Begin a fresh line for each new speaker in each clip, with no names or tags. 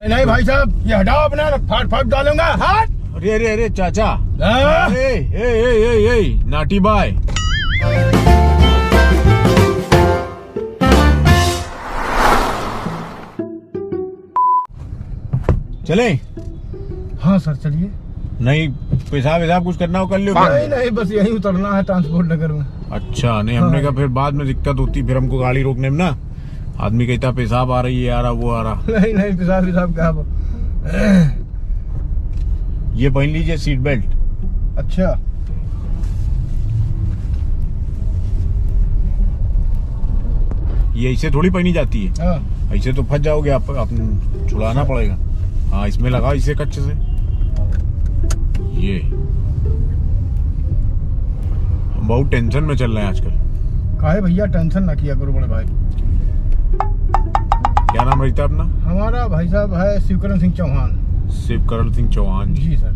नहीं भाई साहब, ये हटाओ अपना, फाट फाट डालूंगा हाथ।
अरे अरे अरे चाचा,
हाँ?
नाटी बाय। चले?
हाँ सर चलिए।
नहीं पेशाब वेशाब कुछ करना हो कर लो।
नहीं नहीं, बस यहीं उतरना है ट्रांसपोर्ट नगर में।
अच्छा, नहीं हमने कहा फिर बाद में दिक्कत होती, फिर हमको गाड़ी रोकने में ना, आदमी कहता पेशाब आ रही है, आ रहा वो आ रहा।
नहीं नहीं, पेशाब पेशाब क्या।
ये पहन लीजिए सीट बेल्ट।
अच्छा
ये ऐसे थोड़ी पहनी जाती है,
हाँ।
ऐसे तो फंस जाओगे आप, आपने छुड़ाना पड़ेगा। हाँ इसमें लगा इसे कच्चे से। ये हम बहुत टेंशन में चल रहे हैं आजकल।
काहे भैया, टेंशन ना किया करो बड़े भाई।
क्या नाम रहता है अपना?
हमारा भाई साहब है शिवकरण सिंह चौहान।
शिवकरण सिंह चौहान जी।
जी सर।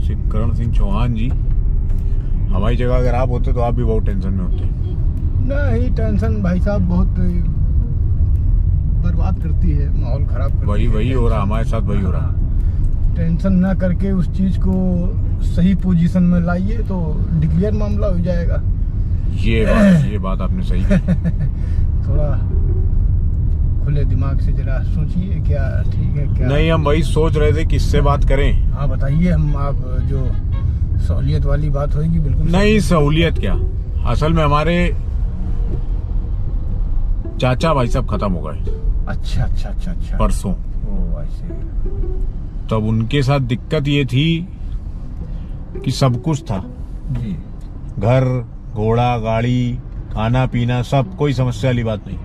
शिवकरण सिंह चौहान जी, हमारी जगह अगर आप होते तो आप भी बहुत टेंशन में होते।
नहीं टेंशन भाई साहब बहुत बर्बाद करती है, माहौल खराब करती
वही
है।
वही हो रहा हमारे साथ, वही हो रहा।
टेंशन ना करके उस चीज को सही पोजीशन में लाइए तो डिक्लेयर मामला हो जाएगा।
ये बात आपने सही कही।
थोड़ा खुले दिमाग से जरा सोचिए, क्या ठीक है क्या
नहीं, हम वही सोच रहे थे किससे बात करें।
हाँ बताइए, हम आप जो सहूलियत वाली बात होगी बिल्कुल।
नहीं सहूलियत क्या, असल में हमारे चाचा भाई साहब खत्म हो गए।
अच्छा अच्छा अच्छा अच्छा,
परसों।
ओ ऐसे।
तब उनके साथ दिक्कत ये थी कि सब कुछ था,
जी।
घर घोड़ा गाड़ी खाना पीना सब, कोई समस्या वाली बात नहीं।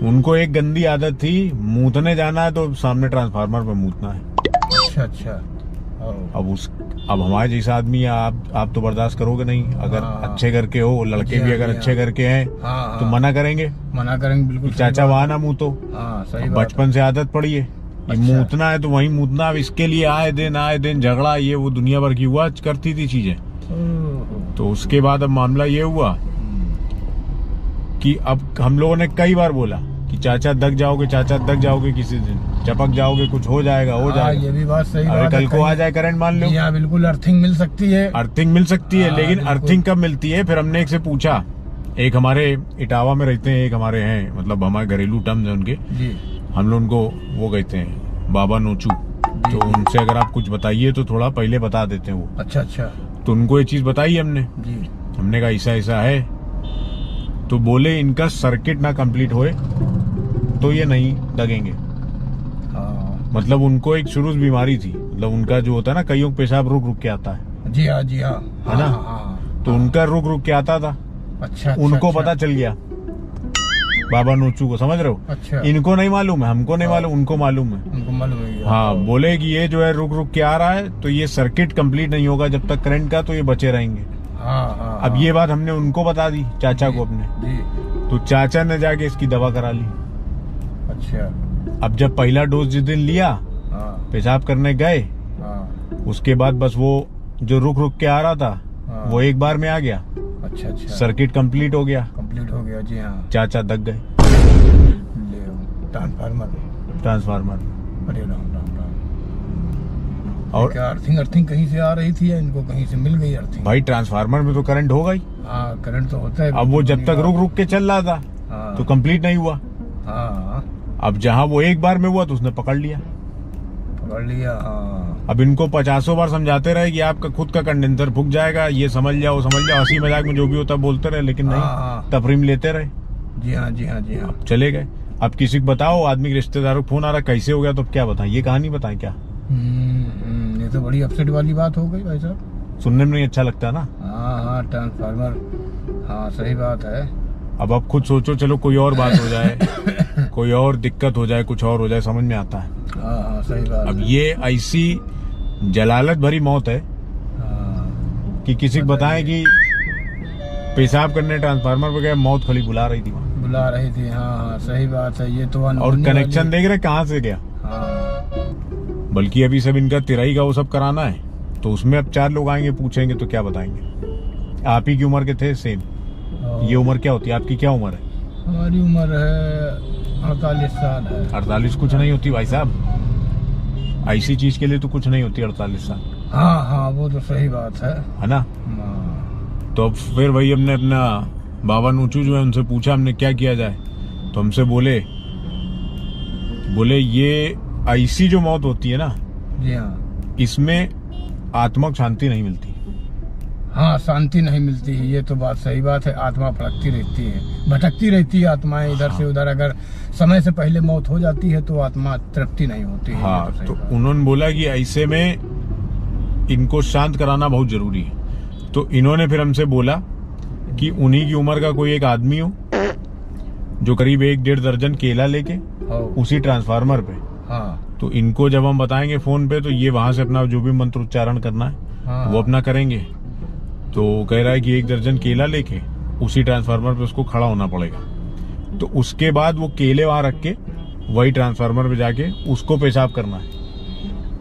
उनको एक गंदी आदत थी, मूतने जाना है तो सामने ट्रांसफार्मर पे मूतना है।
अच्छा अच्छा।
अब हमारे जैसा आदमी है, आप तो बर्दाश्त करोगे नहीं। अगर
हाँ।
अच्छे घर के हो, लड़के भी अगर अच्छे घर के हैं
हाँ,
तो मना करेंगे
बिल्कुल।
चाचा वहां ना मूतो।
हाँ सही बात।
बचपन से आदत पड़ी है, ये
अच्छा।
मूतना है तो वहीं मूतना। अब इसके लिए आए दिन झगड़ा, ये वो दुनिया भर की हुआ करती थी चीजें। तो उसके बाद अब मामला ये हुआ कि अब हम लोगों ने कई बार बोला कि चाचा दग जाओगे किसी दिन, चपक जाओगे, कुछ हो जाएगा
ये भी बात सही
अरे
बात
कल
है,
को आ जाए करंट मान लो।
यहाँ बिल्कुल अर्थिंग मिल सकती है।
अर्थिंग मिल सकती है, लेकिन
बिल्कुल।
अर्थिंग कब मिलती है? फिर हमने एक से पूछा, एक हमारे इटावा में रहते हैं, एक हमारे हैं, मतलब हमारे घरेलू टर्म्स हैं उनके
जी।
हम लोग उनको वो कहते हैं बाबा नोचू। तो उनसे अगर आप कुछ बताइए तो थोड़ा पहले बता देते हैं वो।
अच्छा अच्छा।
तो उनको ये चीज बताई हमने।
जी।
हमने कहा ऐसा ऐसा है, तो बोले इनका सर्किट ना कंप्लीट होए तो ये नहीं दगेंगे।
हाँ।
मतलब उनको एक शुरू से बीमारी थी, मतलब उनका जो होता है ना, कईयों पेशाब रुक रुक के आता है।
जी हाँ जी हाँ।
है ना? तो उनका रुक रुक के आता था।
अच्छा।
उनको पता चल गया, बाबा नोचू को, समझ रहे हो?
अच्छा।
इनको नहीं मालूम है, हमको नहीं मालूम, उनको मालूम है।
उनको मालूम है।
हाँ, बोले कि ये जो है रुक रुक के आ रहा है तो ये सर्किट कंप्लीट नहीं होगा जब तक करंट का, तो ये बचे रहेंगे।
हाँ।
अब ये बात हमने उनको बता दी, चाचा को अपने।
जी।
तो चाचा ने जाके इसकी दवा करा ली।
अच्छा।
अब जब पहला डोज जिस दिन लिया,
हाँ
पेशाब करने गए,
हाँ।
उसके बाद बस वो जो रुक रुक के आ रहा था
हाँ।
वो एक बार में आ गया।
अच्छा अच्छा।
सर्किट कंप्लीट हो गया,
कंप्लीट हो गया। जी हाँ।
चाचा दग गए ट्रांसफार्मर।
अरे राम राम राम।
और
क्या अर्थिंग कहीं से आ रही थी या इनको कहीं से मिल गई अर्थिंग?
भाई ट्रांसफार्मर में तो करंट होगा ही।
हाँ करंट तो होता है।
अब वो जब तक रुक रुक के चल रहा था
हाँ।
तो कंप्लीट नहीं हुआ।
हाँ
अब जहां वो एक बार में हुआ तो उसने पकड़ लिया।
पकड़ लिया। हाँ।
अब इनको 50 बार समझाते रहे कि आपका खुद का कंडेंसर फूक जाएगा, ये समझ जाओ हंसी मजाक में जो भी होता बोलते रहे, लेकिन नहीं,
हाँ।
तफरीम लेते रहे।
जी हाँ जी हाँ जी हाँ।
चले गए। अब किसी को बताओ, आदमी के रिश्तेदारों को फोन आ रहा कैसे हो गया, तो क्या बताएं, ये कहानी बताएं क्या?
ये तो बड़ी अपसेट वाली बात हो गई भाई साहब।
सुनने में नहीं अच्छा लगता ना।
हाँ ट्रांसफार्मर। हाँ सही बात है।
अब आप खुद सोचो, चलो कोई और बात हो जाए, कोई और दिक्कत हो जाए, कुछ और हो जाए, समझ में आता है।
हाँ सही बात।
अब ये ऐसी जलालत भरी मौत है कि किसी को बताएं कि पेशाब करने ट्रांसफार्मर पे गए, मौत खड़ी बुला रही थी वहाँ।
बुला रही थी। हाँ सही बात है। ये तो
और कनेक्शन देख रहे कहाँ से गया।
हाँ।
बल्कि अभी सब इनका तिराई का वो सब कराना है, तो उसमें अब 4 लोग आएंगे, पूछेंगे तो क्या बताएंगे? आप ही की उम्र के थे सेम। ये उम्र क्या होती है? आपकी क्या उम्र है?
हमारी उम्र है 48 साल है।
48 कुछ नहीं होती भाई साहब, ऐसी चीज के लिए तो कुछ नहीं होती 48 साल।
हाँ हाँ, वो तो सही बात है
ना।
हाँ।
तो अब फिर भाई हमने अपना बाबा नूचू जो है उनसे पूछा हमने क्या किया जाए, तो हमसे बोले ये ऐसी जो मौत होती है ना,
जी हाँ,
इसमें आत्मक शांति नहीं मिलती।
हाँ, शांति नहीं मिलती है, ये तो बात सही बात है। आत्मा भटकती रहती है, भटकती रहती है आत्माएं इधर से उधर। अगर समय से पहले मौत हो जाती है तो आत्मा तृप्ति नहीं होती है।
हाँ, तो उन्होंने बोला कि ऐसे में इनको शांत कराना बहुत जरूरी है। तो इन्होंने फिर हमसे बोला कि उन्हीं की उम्र का कोई एक आदमी हो जो करीब 1-1.5 दर्जन केला लेके उसी ट्रांसफार्मर पे,
हाँ,
तो इनको जब हम बताएंगे फोन पे तो ये वहां से अपना जो भी मंत्र उच्चारण करना है
हाँ,
वो अपना करेंगे। तो कह रहा है कि 1 दर्जन केला लेके उसी ट्रांसफार्मर पे उसको खड़ा होना पड़ेगा। तो उसके बाद वो केले वहां रख के वही ट्रांसफार्मर पे जाके उसको पेशाब करना है।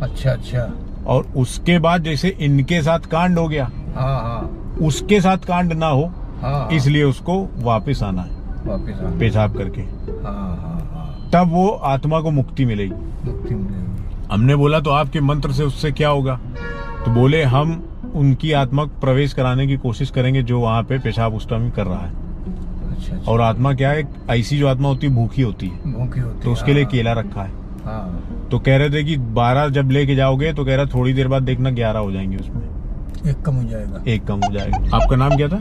अच्छा अच्छा।
और उसके बाद जैसे इनके साथ कांड हो गया,
हाँ हाँ
उसके साथ कांड ना हो,
हाँ,
इसलिए उसको वापस आना है
वापस आना।
पेशाब करके,
हाँ हाँ हाँ,
तब वो आत्मा को मुक्ति मिलेगी।
मुक्ति मिलेगी।
हमने बोला तो आपके मंत्र से उससे क्या होगा, तो बोले हम उनकी आत्मा को प्रवेश कराने की कोशिश करेंगे जो वहाँ पे पेशाब उस टाइम कर रहा है।
अच्छा अच्छा।
और आत्मा क्या है, ऐसी जो आत्मा होती है भूखी होती है,
भूखी होती है,
तो उसके लिए
हाँ,
केला रखा है।
हाँ,
तो कह रहे थे कि 12 जब लेके जाओगे तो कह रहा थोड़ी देर बाद देखना 11 हो जाएंगे, उसमें
एक कम हो जाएगा।
एक कम हो जाएगा। आपका नाम क्या था?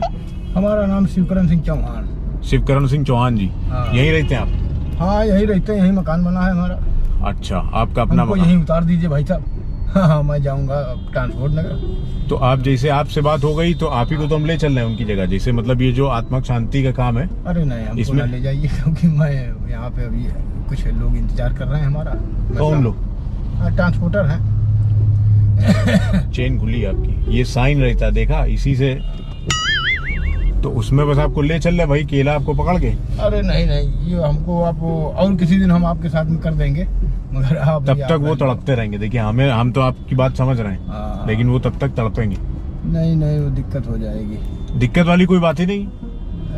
हमारा नाम शिवकरण सिंह चौहान।
शिवकरण सिंह चौहान जी।
हाँ।
यहीं रहते हैं आप?
हाँ, यही रहते हैं, यही मकान बना है हमारा।
अच्छा, आपका अपना
हमको
मकान।
यहीं उतार दीजिए भाई साहब। हाँ हाँ, मैं जाऊंगा ट्रांसपोर्ट नगर।
तो आप जैसे आपसे बात हो गई तो आप ही को तो हम ले चल रहे हैं उनकी जगह, जैसे मतलब ये जो आत्मक शांति का काम है।
अरे नहीं, हमको
इसमें-
ना ले जाइए, क्योंकि मैं यहाँ पे अभी कुछ लोग इंतजार कर रहे हैं हमारा।
कौन लोग?
ट्रांसपोर्टर हैं।
चेन खुली है आपकी, ये साइन रहता है देखा, इसी से तो उसमें बस आपको ले चल रहे भाई, केला आपको पकड़ के।
अरे नहीं नहीं, ये हमको आप और किसी दिन हम आपके साथ में कर देंगे, मगर आप
तब तक वो तड़पते रहेंगे। देखिए हम तो आपकी बात समझ रहे हैं,
हाँ।
लेकिन वो तब तक तड़पेंगे।
नहीं नहीं, वो दिक्कत हो जाएगी।
दिक्कत वाली कोई बात ही नहीं,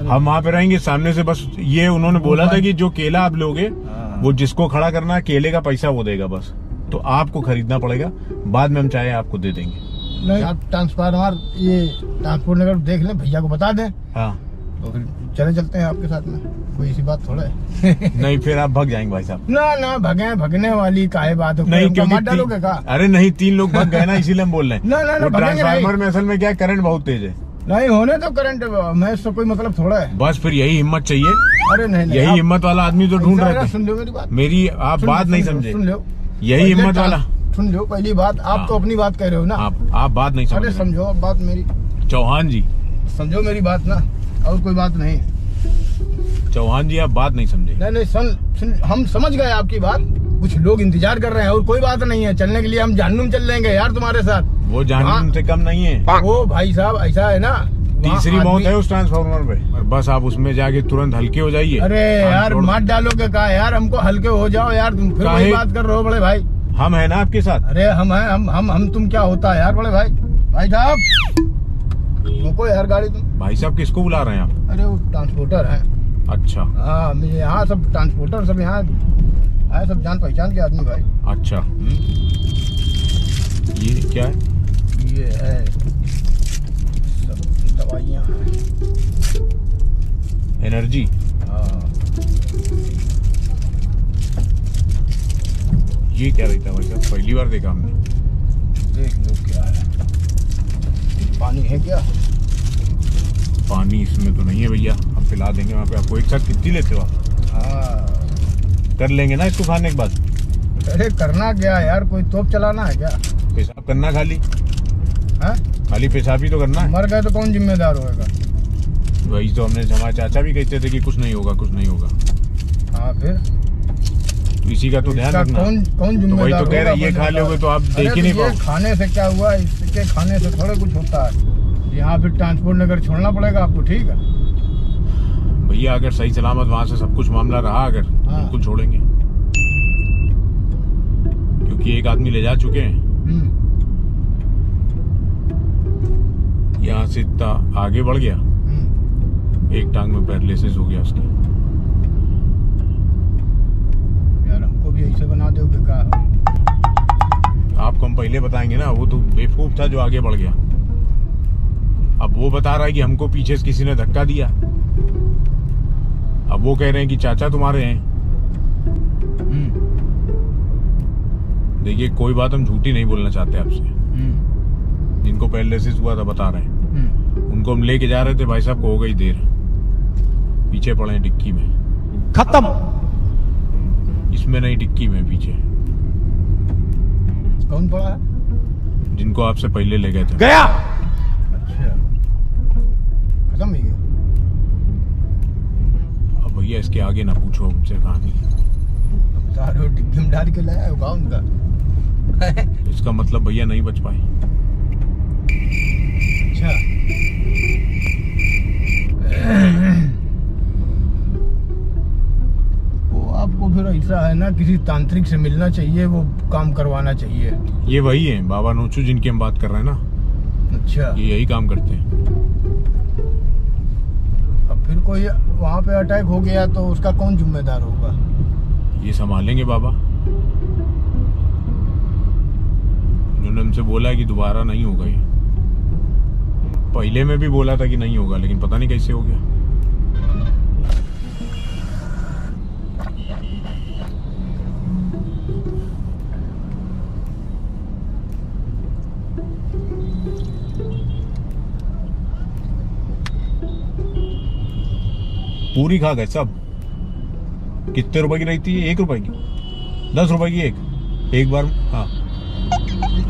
हम वहाँ पे रहेंगे सामने से। बस ये उन्होंने बोला था कि जो केला आप लोगे
हाँ।
वो जिसको खड़ा करना है केले का पैसा वो देगा बस, तो आपको खरीदना पड़ेगा, बाद में हम चाहे आपको दे देंगे।
नहीं, आप ट्रांसफार्मर ये ट्रांसपोर्ट नगर देख लें, भैया को बता दें,
हाँ
तो फिर चलते हैं आपके साथ में। कोई ऐसी बात थोड़ा है।
नहीं फिर आप भग जाएंगे भाई साहब।
ना भगने वाली काहे बात है?
नहीं, क्योंकि
मार डालोगे का?
अरे नहीं, 3 लोग भग गए ना, इसीलिए हम बोल रहे हैं।
ना,
वो
भगेंगे
ट्रांसफार्मर
नहीं।
में असल में क्या है, करंट बहुत तेज है।
नहीं होने तो करंट में इससे कोई मतलब थोड़ा है।
बस फिर यही हिम्मत चाहिए,
अरे नहीं,
यही
आप-
हिम्मत वाला आदमी तो ढूंढ
ऐसा
रहे
है ना,
थे।
सुन लो मेरी बात।
मेरी आप बात नहीं समझे,
सुन लो,
यही
पहले
हिम्मत वाला।
सुन लो पहली बात, आप
हाँ।
तो अपनी बात कह रहे हो ना।
आप बात नहीं समझ
अरे
रहे।
समझो अब बात मेरी,
चौहान जी,
समझो मेरी बात ना, और कोई बात नहीं।
चौहान जी आप बात नहीं समझे।
नहीं सुन, हम समझ गए आपकी बात। कुछ लोग इंतजार कर रहे हैं और कोई बात नहीं है, चलने के लिए हम जहन्नुम चल लेंगे यार तुम्हारे साथ।
वो जहन्नुम से कम नहीं है।
वो भाई साहब ऐसा है ना, वहाँ
तीसरी मौत
आदमी-
है उस ट्रांसफार्मर पे, बस आप उसमें जाके तुरंत हल्के हो जाइए।
अरे
काम
यार
छोड़-
मत डालोगे का यार, हमको हल्के हो जाओ यार, तुम फिर
काहे?
वही बात कर रहे हो बड़े भाई।
हम है ना आपके साथ।
अरे हम हैं, हम तुम क्या होता है यार बड़े भाई। भाई साहब रोको यार गाड़ी तुम।
भाई साहब किसको बुला रहे हैं आप?
अरे वो ट्रांसपोर्टर है।
अच्छा
हाँ, मुझे यहाँ सब ट्रांसपोर्टर सब यहाँ आए, सब जान पहचान के आदमी भाई।
अच्छा, ये क्या है?
ये है सब दवाइयाँ हैं।
एनर्जी।
हाँ,
ये क्या रहता है भाई साहब, पहली बार देखा हमने।
देख लो क्या है। पानी है क्या?
पानी इसमें तो नहीं है भैया, हम पिला देंगे वहाँ पे आपको। एक साथ कितनी लेते हो आप?
हाँ,
कर लेंगे ना इसको खाने के बाद?
अरे करना क्या है यार, कोई तोप चलाना है क्या?
पेशाब करना खाली,
हाँ,
खाली पेशाब ही तो करना है।
मर गए तो कौन जिम्मेदार होएगा?
वही तो हमने, हमारे चाचा भी कहते थे कि कुछ नहीं होगा, कुछ नहीं होगा।
हाँ, फिर
तो इसी का तो ध्यान
इसका
रखना।
कौन
तो वही
जिम्मेदार
तो कह रहे
होगा?
ये खा लोगे तो आप
अरे
देख ही
तो
नहीं
ये
पाओगे।
खाने से क्या हुआ, इसके खाने से थोड़ा कुछ होता है। यहाँ फिर ट्रांसपोर्ट नगर छोड़ना पड़ेगा आपको, ठीक है?
भैया अगर सही सलामत वहाँ से सब कुछ मामला रहा, अगर
हाँ।
बिल्कुल छोड़ेंगे, क्योंकि एक आदमी ले जा चुके हैं। यहाँ से इतना आगे बढ़ गया, एक टांग में पैरालिसिस हो गया उसकी। हम पहले बताएंगे ना, वो तो बेवकूफ था जो आगे बढ़ गया। अब वो बता रहा है कि हमको पीछे से किसी ने धक्का दिया। अब वो कह रहे हैं कि चाचा तुम्हारे हैं। देखिए कोई बात हम झूठी नहीं बोलना चाहते आपसे। जिनको पैरालिसिस हुआ था बता रहे हैं, उनको हम लेके जा रहे थे, भाई साहब को हो गई देर, पीछे पड़े हैं डिक्की में।
खत्म।
इसमें नहीं, डिक्की में पीछे।
कौन पड़ा है?
जिनको आपसे पहले ले गए थे।
गया।
अच्छा, खत्म ही गया।
अब भैया इसके आगे ना पूछो हमसे कहानी।
सारे डिग्गी में डाल के लाया होगा उनका।
इसका मतलब भैया नहीं बच पाए।
अच्छा, वो आपको फिर ऐसा है ना, किसी तांत्रिक से मिलना चाहिए, वो काम करवाना चाहिए।
ये वही है बाबा नोचू जिनकी हम बात कर रहे हैं ना।
अच्छा,
ये यही काम करते हैं।
अब फिर कोई वहाँ पे अटैक हो गया तो उसका कौन जिम्मेदार होगा?
ये संभालेंगे बाबा। उन्होंने हमसे बोला कि दोबारा नहीं होगा ये। पहले में भी बोला था कि नहीं होगा, लेकिन पता नहीं कैसे हो गया। पूरी खा गए सब। कितने रुपए की रहती है? 1 रुपए की, 10 रुपए की एक बार। हाँ,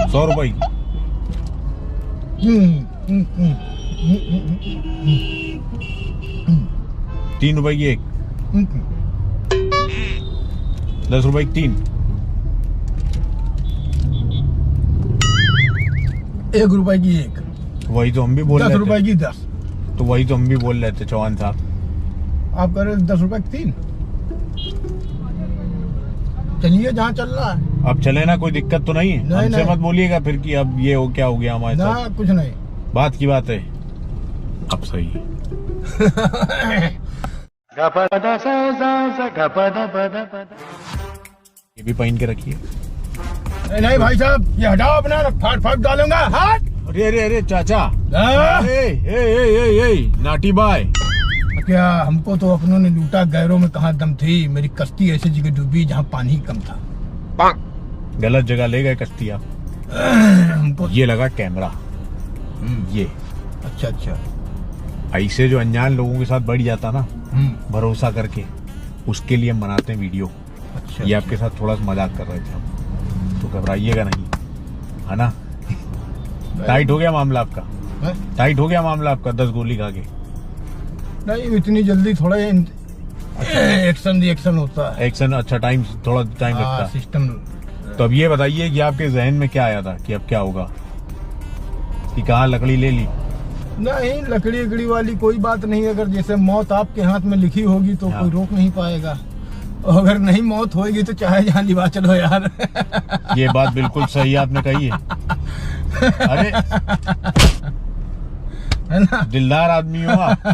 100 रुपए की। 3 रुपए की एक, 10 रुपए की 3।
1 रुपए की एक,
वही तो हम भी बोल
10
रहे
रुपए
थे।
की 10।
तो वही तो हम भी बोल रहे थे चौहान साहब।
आप कह रहे 10 रुपए की 3। चलिए जहाँ चल रहा है।
अब चले ना, कोई दिक्कत तो नहीं है।
नहीं,
हमसे
नहीं।
मत बोलिएगा फिर कि अब ये हो क्या हो गया हमारे
ना,
साथ।
कुछ नहीं।
बात की बात है। अब सही है। ये भी पहन के रखिए।
नहीं भाई साहब, ये हटाओ अपना, फाट फाट डालूंगा। हट।
अरे अरे अरे चाचा,
हाँ?
ए, नाटी बाय।
क्या हमको तो अपनों ने लूटा, गैरों में कहाँ दम थी। मेरी कश्ती ऐसी जगह डूबी जहाँ पानी कम था।
गलत जगह ले गए कश्ती आप।
हमको
ये लगा कैमरा। ये
अच्छा अच्छा।
ऐसे जो अनजान लोगों के साथ बढ़ जाता ना, भरोसा करके, उसके लिए हम बनाते हैं वीडियो।
अच्छा,
ये आपके साथ थोड़ा सा मजाक कर रहे थे हम, तो घबराइएगा नहीं, है ना। टाइट हो गया मामला आपका,
है?
टाइट हो गया मामला आपका 10 गोली खा के।
नहीं, इतनी जल्दी थोड़ा एक्शन रिएक्शन होता है।
एक्शन, अच्छा थोड़ा टाइम लगता है।
सिस्टम।
तो अब ये बताइए कि आपके जहन में क्या आया था कि अब क्या होगा, कि कहाँ लकड़ी ले ली?
नहीं, लकड़ी अकड़ी वाली कोई बात नहीं। अगर जैसे मौत आपके हाथ में लिखी होगी तो
हाँ।
कोई रोक नहीं पाएगा। और अगर नहीं मौत होगी तो चाहे जहाँ लिवा चलो यार।
ये बात बिल्कुल सही आपने कही है। अरे
है ना,
दिलदार आदमी हो आप।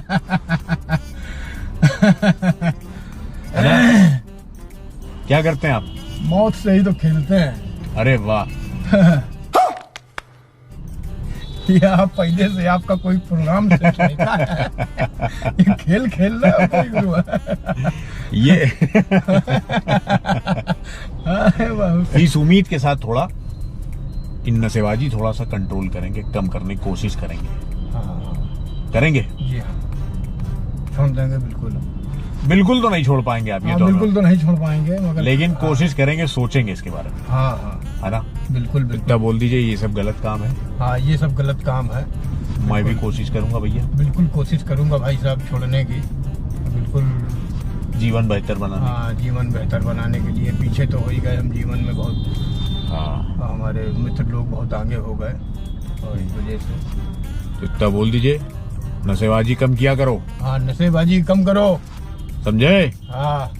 है ना? क्या करते हैं आप?
मौत से ही तो खेलते हैं।
अरे वाह।
ये आप पहले से आपका कोई प्रोग्राम सेट नहीं था। ये खेल खेल रहे हो कोई गुरु?
ये
बहुत
इस उम्मीद के साथ थोड़ा इन नशेबाजी थोड़ा सा कंट्रोल करेंगे, कम करने की कोशिश करेंगे।
हाँ,
करेंगे,
जी हाँ, छोड़ देंगे बिल्कुल।
बिल्कुल तो नहीं छोड़ पाएंगे आप, ये
हाँ,
तो
बिल्कुल तो नहीं छोड़ पाएंगे, मगर
लेकिन कोशिश करेंगे, सोचेंगे इसके बारे में,
हाँ हाँ,
है ना।
बिल्कुल बिल्कुल।
इतना बोल दीजिए ये सब गलत काम है।
हाँ, ये सब गलत काम है।
मैं भी कोशिश करूंगा भैया,
बिल्कुल कोशिश करूंगा भाई साहब छोड़ने की, बिल्कुल।
जीवन बेहतर बनाने।
हाँ, जीवन बेहतर बनाने के लिए। पीछे तो हो ही गए हम जीवन में बहुत।
हाँ,
हमारे मित्र लोग बहुत आगे हो गए और इस वजह से।
तो इतना बोल दीजिए, नशेबाजी कम किया करो,
हाँ, नशेबाजी कम करो,
समझे।
हाँ।